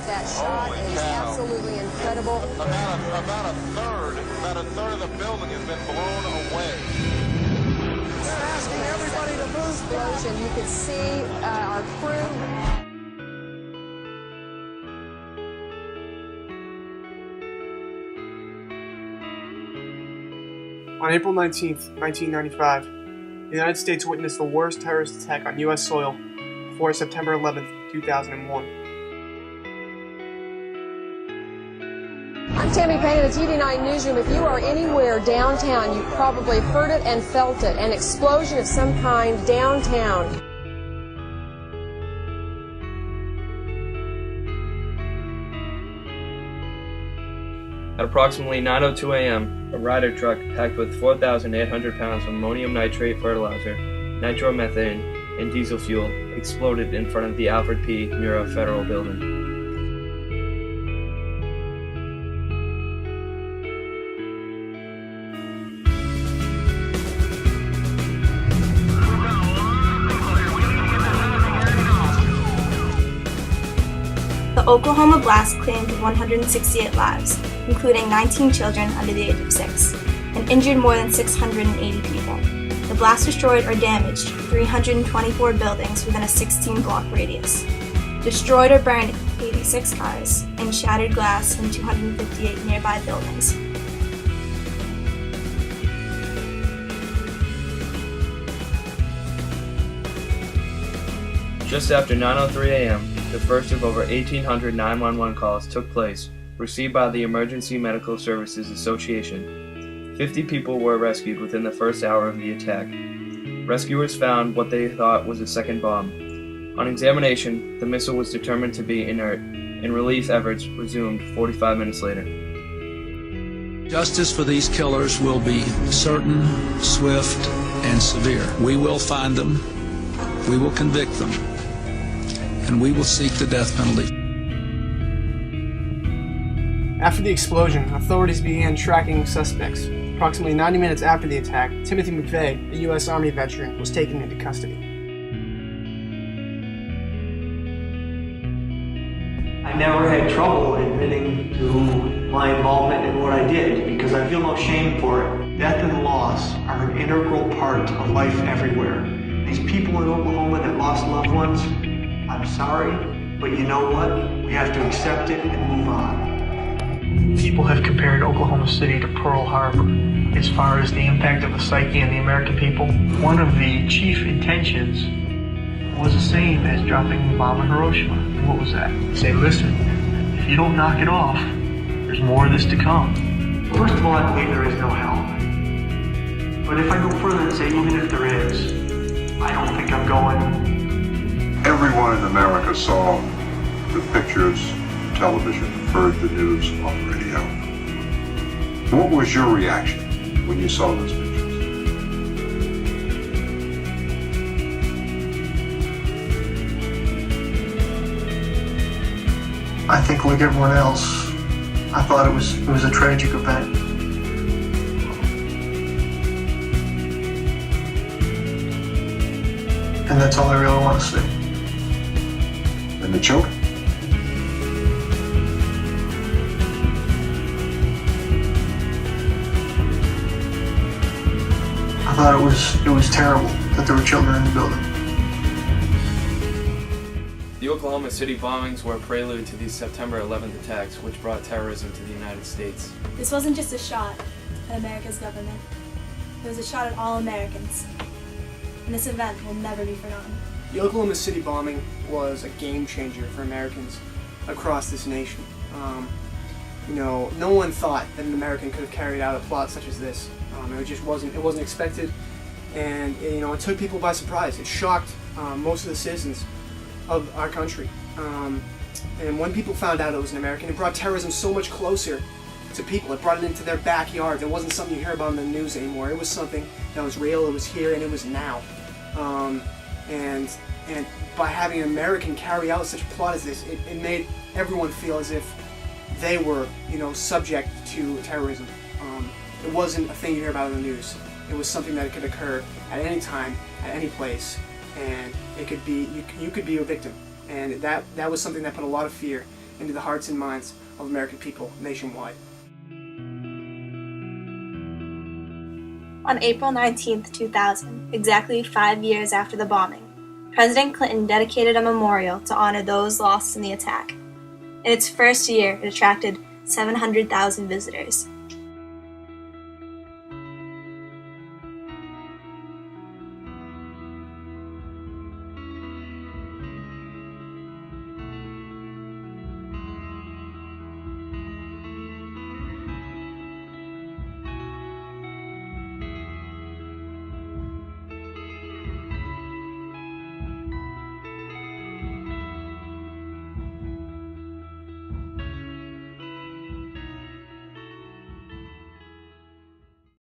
That shot is absolutely incredible. About a third of the building has been blown away. They're asking everybody to move. Explosion. You could see our crew. On April 19, 1995, the United States witnessed the worst terrorist attack on U.S. soil before September 11, 2001. I'm Tammy Payne of the TV9 Newsroom. If you are anywhere downtown, you've probably heard it and felt it. An explosion of some kind downtown. At approximately 9:02 a.m., a Ryder truck packed with 4,800 pounds of ammonium nitrate fertilizer, nitromethane, and diesel fuel exploded in front of the Alfred P. Murrah Federal Building. The Oklahoma blast claimed 168 lives, including 19 children under the age of 6, and injured more than 680 people. The blast destroyed or damaged 324 buildings within a 16-block radius, destroyed or burned 86 cars, and shattered glass in 258 nearby buildings. Just after 9:03 a.m., the first of over 1,800 911 calls took place, received by the Emergency Medical Services Association. 50 people were rescued within the first hour of the attack. Rescuers found what they thought was a second bomb. On examination, the missile was determined to be inert, and relief efforts resumed 45 minutes later. Justice for these killers will be certain, swift, and severe. We will find them, we will convict them, and we will seek the death penalty. After the explosion, authorities began tracking suspects. Approximately 90 minutes after the attack, Timothy McVeigh, a U.S. Army veteran, was taken into custody. I never had trouble admitting to my involvement in what I did because I feel no shame for it. Death and loss are an integral part of life everywhere. These people in Oklahoma that lost loved ones, I'm sorry, but you know what? We have to accept it and move on. People have compared Oklahoma City to Pearl Harbor as far as the impact of the psyche on the American people. One of the chief intentions was the same as dropping the bomb on Hiroshima. And what was that? Say, listen, if you don't knock it off, there's more of this to come. First of all, I believe there is no hell. But if I go further and say, even if there is, I don't think I'm going. Everyone in America saw the pictures, television, heard the news on the radio. What was your reaction when you saw those pictures? I think like everyone else, I thought it was a tragic event. And that's all I really want to say. And the children? I thought it was terrible that there were children in the building. The Oklahoma City bombings were a prelude to these September 11th attacks, which brought terrorism to the United States. This wasn't just a shot at America's government. It was a shot at all Americans. And this event will never be forgotten. The Oklahoma City bombing was a game changer for Americans across this nation. No one thought that an American could have carried out a plot such as this. It wasn't expected, and it took people by surprise. It shocked most of the citizens of our country. And when people found out it was an American, it brought terrorism so much closer to people. It brought it into their backyard. It wasn't something you hear about in the news anymore. It was something that was real, it was here, and it was now. And by having an American carry out such a plot as this, it made everyone feel as if they were, subject to terrorism. It wasn't a thing you hear about in the news. It was something that could occur at any time, at any place, and it could be you could be a victim. And that was something that put a lot of fear into the hearts and minds of American people nationwide. On April 19, 2000, exactly 5 years after the bombing, President Clinton dedicated a memorial to honor those lost in the attack. In its first year, it attracted 700,000 visitors.